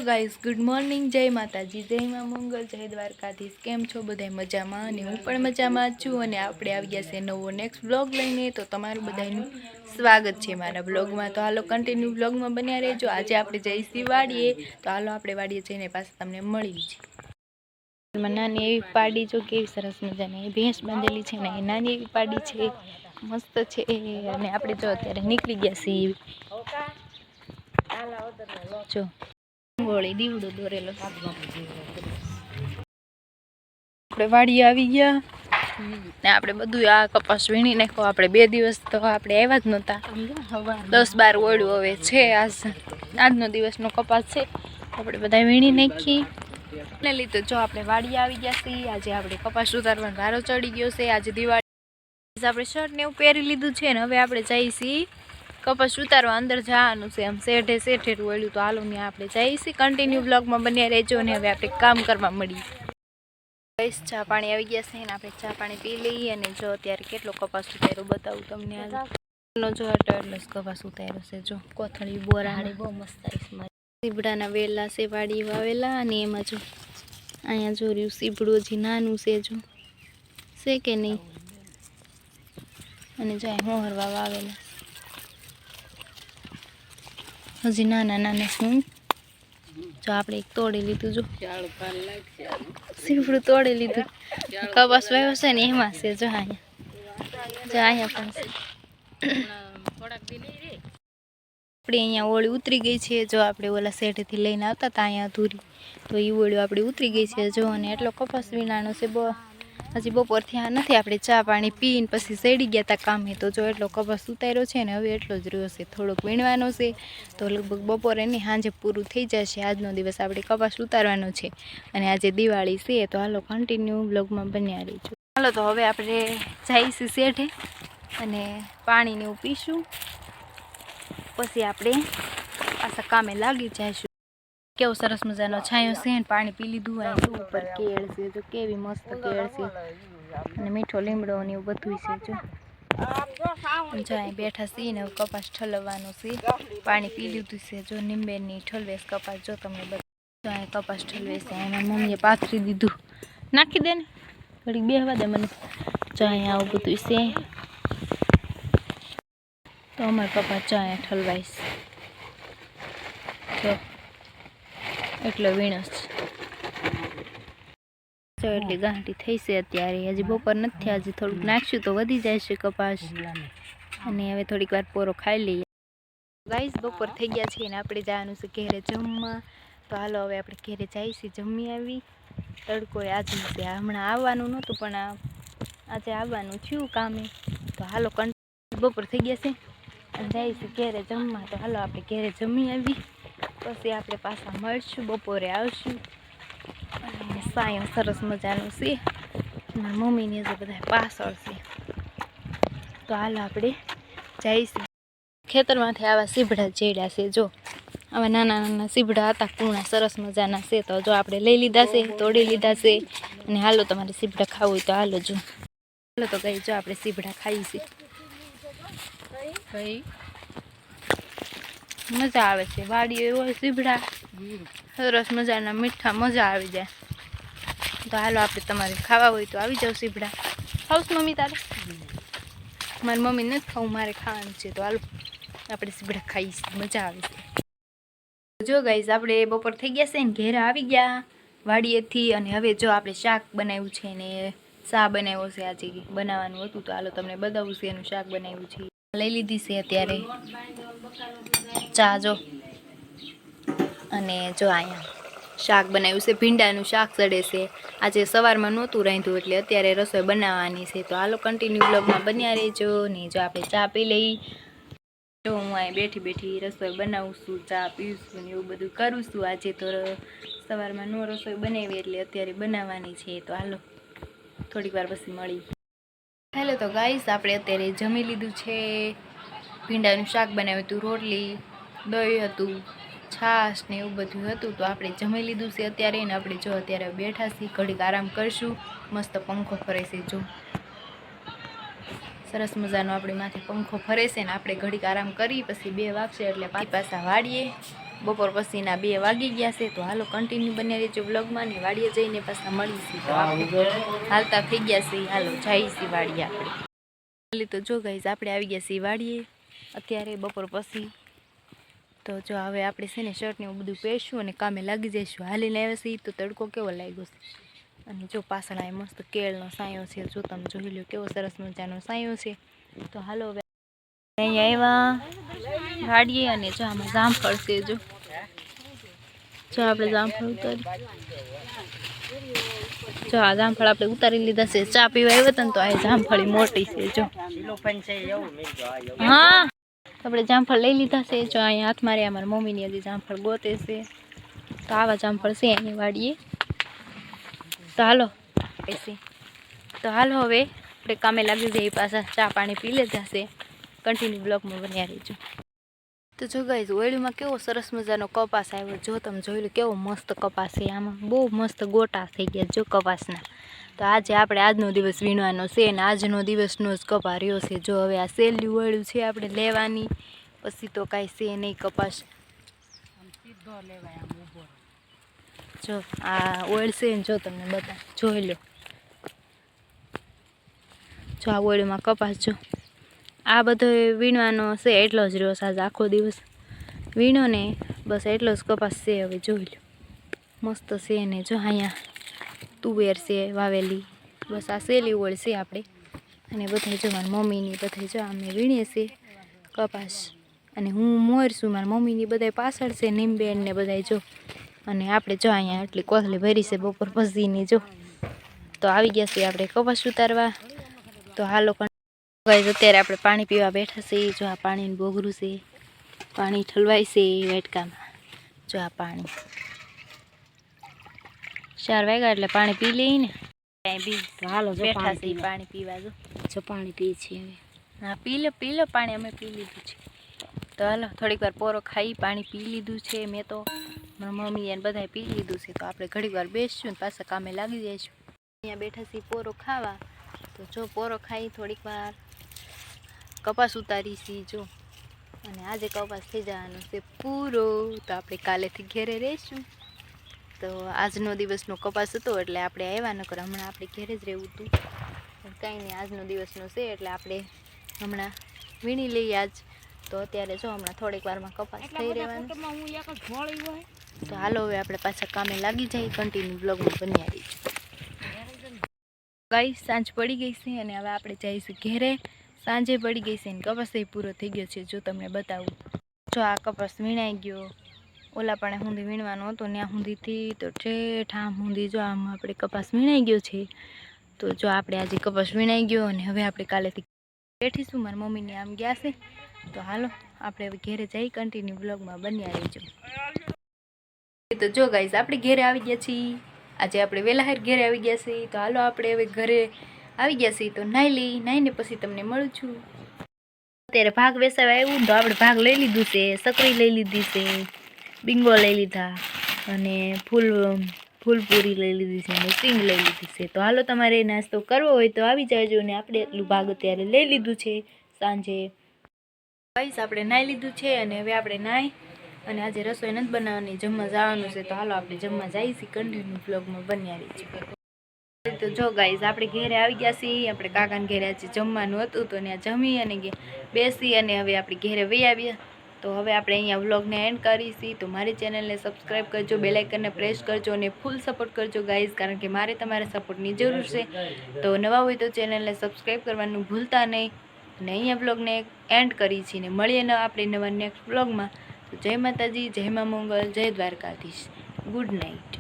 Guys good morning, જય માતાજી, જય માં મંગલ, જય દ્વારકાધીશ। કેમ છો બધાય? મજામાં? અને હું પણ મજામાં છું। અને આપણે આવી ગયા છે નવો નેક્સ્ટ બ્લોગ લઈને। તો તમારું બધાનું સ્વાગત છે મારા બ્લોગમાં। તો હાલો કન્ટિન્યુ બ્લોગમાં બન્યા રહેજો। આજે આપણે જઈશું વાડીએ, તો હાલો આપણે વાડીએ જઈને પાછા તમને મળી છે। નાની એવી પાડી જો કેવી સરસ મજાની ભેંસ બાંધેલી છે ને, એ નાની એવી પાડી છે, મસ્ત છે। અને આપણે જો અત્યારે નીકળી ગયા છીએ જો ગોળી દીવડો દોરેલો આપણે વાડી આવી ગયા ને આપણે બધું આ કપાસ વીણી નાખ્યો। આપણે 2 દિવસ તો આપણે આવ્યા જ નહોતા, 10-12 ઓળ્યું હવે છે। આજનો દિવસનો કપાસ છે, આપણે બધા વીણી નાખી ને લીધું। જો આપણે વાડી આવી ગયા છીએ, આજે આપણે કપાસ ઉતારવાનો વારો ચડી ગયો છે। આજે દિવાળી આપણે શર્ટ ને એવું પહેરી લીધું છે ને હવે આપણે જઈએ છીએ કપાસ ઉતારવા। અંદર જવાનું છે, આમ શેઠે વળ્યું, તો હાલો ત્યાં આપણે જઈએ છીએ। કન્ટિન્યુ બ્લોગમાં બન્યા રહેજો ને હવે આપણે કામ કરવા મળીએ। ગાઈસ ચા પાણી આવી ગયા છે ને આપણે ચા પાણી પી લઈએ। અને જો અત્યારે કેટલો કપાસ ઉતાર્યો બતાવું તમને। આજનો જો એટલો કપાસ ઉતાર્યો છે, જો કોથળી બોરાણી બહુ મસ્ત આવી। સીબડાના વેલા છે વાડી વાવેલા, અને એમાં જો અહીંયા જોર્યું સીબડું હજી નાનું છે, જો છે કે નહીં। અને જાય હોહરવા વાવેલા હજી નાના શું। જો આપણે એક તોડી લીધું, જો સીવડું તોડી લીધું। કપાસ વાવ્યો છે ને એમાં છે, જો અહીંયા પણ છે। આપણી અહીંયા ઓળી ઉતરી ગઈ છે, જો આપણે ઓલા શેઠેથી લઈને આવતા હતા અહીંયા અધૂરી, તો એ ઓળી આપણી ઉતરી ગઈ છે જો। અને એટલો કપાસ વીણાનો છે, હજી બપોર થયા નથી। આપણે ચા પાણી પીને પછી સડી ગયા હતા કામે, તો જો એટલો કપાસ ઉતાર્યો છે ને હવે એટલો જ રહ્યો છે, થોડોક વીણવાનો છે। તો લગભગ બપોરે નહીં સાંજે પૂરું થઈ જશે। આજનો દિવસ આપણે કપાસ ઉતારવાનો છે, અને આજે દિવાળી છે, તો હાલો કન્ટિન્યુ બ્લોગમાં બન્યા રહીશું। હાલો તો હવે આપણે જઈશું શેઠે અને પાણીને એવું પીશું, પછી આપણે પાછા કામે લાગી જઈશું। કેવો સરસ મજાનો છાંયો છે ને પાણી પી લીધું। અહીં ઉપર કેળ છે, જો કેવી મસ્ત કેળ છે, અને મીઠો લીમડો ને એવું બધું છે, જો અહીં બેઠા છીએ ને કપાસ ઠલવવાનો છે। પાણી પી લીધું છે, જો નિંબેની ઠલવેશ કપાસ, જો તમને બધું અહીં કપાસ ઠલવે છે। એમાં મમ્મીએ પાથરી દીધું, નાખી દે ને ઘડીક બેહવા દે મને। જો અહીંયા આવું બધું છે, તો અમારે કપાસ જો અહીંયા ઠલવાય છે, જો એટલો વીણસ જો એટલી ગાંઠી થઈ છે અત્યારે। હજી બપોર નથી થયા, હજી થોડુંક નાખશું તો વધી જાય છે કપાસ। અને હવે થોડીક વાર પોરો ખાઈ લઈએ। ગાઈસ બપોર થઈ ગયા છે ને આપણે જવાનું છે ઘેરે જમવા। તો હાલો હવે આપણે ઘેરે જઈએ છીએ, જમી આવી। તડકો આજે છે, હમણાં આવવાનું નહોતું પણ આજે આવવાનું થયું કામે। તો હાલો બપોર થઈ ગયા છે અને જઈએ છીએ ઘેરે જમવા। તો હાલો આપણે ઘેરે જમી આવી, પછી આપણે પાછા મળશું, બપોરે આવશું। અને સાયો સરસ મજાનું છે, મમ્મીને જે બધા પાછળ છે। તો હાલો આપણે જઈશું। ખેતરમાંથી આવા સીભડા જેડ્યા છે, જો આવા નાના નાના સીભડા હતા કૂણા, સરસ મજાના છે। તો જો આપણે લઈ લીધા છે, તોડી લીધા છે। અને હાલો તમારે સીભડા ખાવું હોય તો હાલો, જો હાલો તો ગઈ જો આપણે સીભડા ખાઈએ છીએ। મજા આવે છે વાડી હોય સીભડા સરસ મજાના મીઠા, મજા આવી જાય। તો હાલો આપણે તમારે ખાવા હોય તો આવી જાવ સીભડા। ખાવશ મમ્મી તારે? મારી મમ્મી નથી ખાવું, મારે ખાવાનું છે। તો હાલો આપણે સીભડા ખાઈશું, મજા આવે છે। જો ગાઈસ આપણે બપોર થઈ ગયા છે ને ઘેરે આવી ગયા વાડીએથી। અને હવે જો આપણે શાક બનાવ્યું છે ને ચા બનાવ્યો છે, આજે બનાવવાનું હતું, તો હાલો તમને બતાવું છે એનું શાક બનાવ્યું છે। લઈ લીધી છે અત્યારે ચા, જો અને જો અહીંયા શાક બનાવ્યું છે, ભીંડાનું શાક ચડે છે। આજે સવારમાં નહોતું રાંધ્યું એટલે અત્યારે રસોઈ બનાવવાની છે। તો હાલો કન્ટિન્યુ બ્લોગમાં બન્યા રહેજો ને। જો આપણે ચા પી લઈ, જો હું અહીં બેઠી બેઠી રસોઈ બનાવું છું, ચા પીવું ને એવું બધું કરું છું। આજે તો સવારમાં નો રસોઈ બનાવી એટલે અત્યારે બનાવવાની છે। તો હાલો થોડીક વાર પછી મળી। હેલો તો ગાઈસ આપણે અત્યારે જમી લીધું છે, ભીંડાનું શાક બનાવ્યું હતું, રોટલી, દહીં હતું, છાશ ને એવું બધું હતું। તો આપણે જમી લીધું છે અત્યારે ને આપણે જો અત્યારે બેઠા છીએ, ઘડીક આરામ કરશું। મસ્ત પંખો ફરે છે, જો સરસ મજાનો આપણી માથે પંખો ફરે છે ને આપણે ઘડીક આરામ કરી પછી 2 વાગશે એટલે પાછા વાળીએ। બપોર પછીના 2 વાગી ગયા છે. તો હાલો કન્ટિન્યુ બન્યા રહેજો વ્લોગમાં ને વાડીએ જઈને પાછા મળીશું. તો આપણે હાલતા થઈ ગયા છે. હાલો જઈશી વાડીએ આપણે. તો જો ગાઈસ આપણે આવી ગયા છીએ વાડીએ અત્યારે બપોર પછી. તો જો હવે આપણે છે ને શર્ટ ને એવું બધું પહેરશું અને કામે લાગી જઈશું. હાલીને આવ્યા છીએ તો તડકો કેવો લાગ્યો છે. અને જો પાછળ આ મસ્ત કેળનો સાયો છે. જો તમે જોઈ લો કેવો સરસ મજાનો સાયો છે. તો હાલો હવે અહીંયા આવ્યા વાડીએ અને જો આમાં જામફળ છે. જો આપણે જામફળ ઉતારી જો આ જામફળ આપણે ઉતારી લીધા છે. ચા પીવા આવ્યા હતા ને તો આ જામફળી મોટી છે. જો હા આપણે જામફળ લઈ લીધા છે. જો અહીંયા હાથમાં રે અમારા મમ્મીની હજી જામફળ ગોતે છે. તો આવા જામફળ છે અહીં વાડીએ. તો હાલો હવે આપણે કામે લાગી જઈએ પાછા. ચા પાણી પી લીધા છે. કન્ટિન્યુ બ્લોગમાં બન્યા રહીજો. તો જો ગાઈસ ઓળીમાં કેવો સરસ મજાનો કપાસ આવ્યો. જો તમે જોઈ લો કેવો મસ્ત કપાસ છે. આમાં બહુ મસ્ત ગોટા થઈ ગયા જો કપાસના. તો આજે આપણે આજનો દિવસ વીણવાનો છે અને આજનો દિવસનો જ કપા રહ્યો છે. જો હવે આ સેલી ઓળ્યું છે આપણે લેવાની, પછી તો કાંઈ છે નહીં કપાસ. જો આ ઓળ છે ને જો તમને બધા જોઈ લો. જો આ ઓળીમાં કપાસ જો આ બધો વીણવાનો છે. એટલો જ રહ્યો સાજ આખો દિવસ વીણો ને બસ એટલો જ કપાસ છે. હવે જોઈ લો મસ્ત છે ને જો અહીંયા તુવેર છે વાવેલી. બસ આ સેલી ઓળ છે આપણે. અને બધા જો મારી મમ્મીની બધા જો અમે વીણીએ છીએ કપાસ. અને હું મોર છું, મારી મમ્મીની બધા પાછળ છે નીમબેન ને બધા જો. અને આપણે જો અહીંયા એટલી કોથળી ભરી છે બપોર પછીની જો. તો આવી ગયા છીએ આપણે કપાસ ઉતારવા. તો હાલો અત્યારે આપણે પાણી પીવા બેઠા છીએ. જો આ પાણીનું બોગરું છે, પાણી ઠલવાય છે વેટકામાં. જો આ પાણી 4 વાગ્યા એટલે પાણી પી લઈએ ને. હાલો બેઠા છે પાણી પીવા. જો પાણી પી છીએ હવે. હા પી લો પાણી અમે પી લીધું છે. તો હાલો થોડીક વાર પોરો ખાઈ પાણી પી લીધું છે મેં તો. મારા મમ્મી એને બધાએ પી લીધું છે. તો આપણે ઘડીક વાર બેસશું ને પાછા કામે લાગી જઈશું. અહીંયા બેઠા છીએ પોરો ખાવા. તો જો પોરો ખાઈ થોડીક વાર કપાસ ઉતારી છીએ જો. અને આજે કપાસ થઈ જવાનો છે પૂરો. તો આપણે કાલેથી ઘેરે રહીશું. તો આજનો દિવસનો કપાસ હતો એટલે આપણે આવ્યા નકર હમણાં આપણે ઘેરે જ રહેવું હતું. પણ કાંઈ નહીં આજનો દિવસનો છે એટલે આપણે હમણાં વીણી લઈએ આજ. તો અત્યારે જો હમણાં થોડીક વારમાં કપાસ થઈ રહેવાનું. તો હાલો હવે આપણે પાછા કામે લાગી જઈએ. કન્ટિન્યુ બ્લોગમાં બન્યા રહીશું. ગાઈસ સાંજ પડી ગઈ છે અને હવે આપણે જઈશું ઘેરે. સાંજે પડી ગઈ છે ને કપાસ પૂરો થઈ ગયો છે. જો તમને બતાવું જો આ કપાસ વીણાઈ ગયો. ઓલા પણ સુધી વીણવાનો હતો ત્યાં સુધીથી તો ઠેઠ આમ સુધી જો આમ આપણે કપાસ વીણાઈ ગયો છે. તો જો આપણે આજે કપાસ વીણાઈ ગયો અને હવે આપણે કાલેથી બેઠીશું. મારી મમ્મીને આમ ગયા છે. તો હાલો આપણે હવે ઘેરે જઈ. કન્ટિન્યુ બ્લોગમાં બન્યા રહીજો. તો જો ગાઈસ આપણે ઘેરે આવી ગયા છીએ. આજે આપણે વહેલા ઘેરે આવી ગયા છીએ. તો હાલો આપણે હવે ઘરે આવી ગયા છીએ. તો નાહી લઈ, નાહીને પછી તમને મળું છું. અત્યારે ભાગ વેસાવા આવ્યું તો આપણે ભાગ લઈ લીધું છે. સકરી લઈ લીધી છે, બિંગો લઈ લીધા અને ફૂલપૂરી લઈ લીધી છે અને સિંગ લઈ લીધી છે. તો હાલો તમારે નાસ્તો કરવો હોય તો આવી જાજો. ને આપણે એટલું ભાગ અત્યારે લઈ લીધું છે સાંજે. ગાઈસ આપણે નાહી લીધું છે અને હવે આપણે નાહી અને આજે રસોઈ નથી બનાવવાની, જમવા જવાનું છે. તો હાલો આપણે જમવા જઈએ છીએ. કન્ટિન્યુ બ્લોગમાં બન્યા રહીશું. તો જો ગાઈસ આપણે ઘેરે આવી ગયા છીએ. આપણે કાકાને ઘેરે આજે જમવાનું હતું તો ત્યાં જમી અને બેસી અને હવે આપણે ઘેરે વહી આવ્યા. તો હવે આપણે અહીંયા વ્લોગને એન્ડ કરીશી. તો મારી ચેનલને સબસ્ક્રાઈબ કરજો, બેલ આઇકનને પ્રેસ કરજો અને ફૂલ સપોર્ટ કરજો ગાઈઝ, કારણ કે મારે તમારા સપોર્ટની જરૂર છે. તો નવા હોય તો ચેનલને સબસ્ક્રાઈબ કરવાનું ભૂલતા નહીં. અને અહીંયા વ્લોગને એન્ડ કરી છીએ ને મળીએ ને આપણે નવા નેક્સ્ટ વ્લોગમાં. તો જય માતાજી, જય મા મંગલ, જય દ્વારકાધીશ. Good night.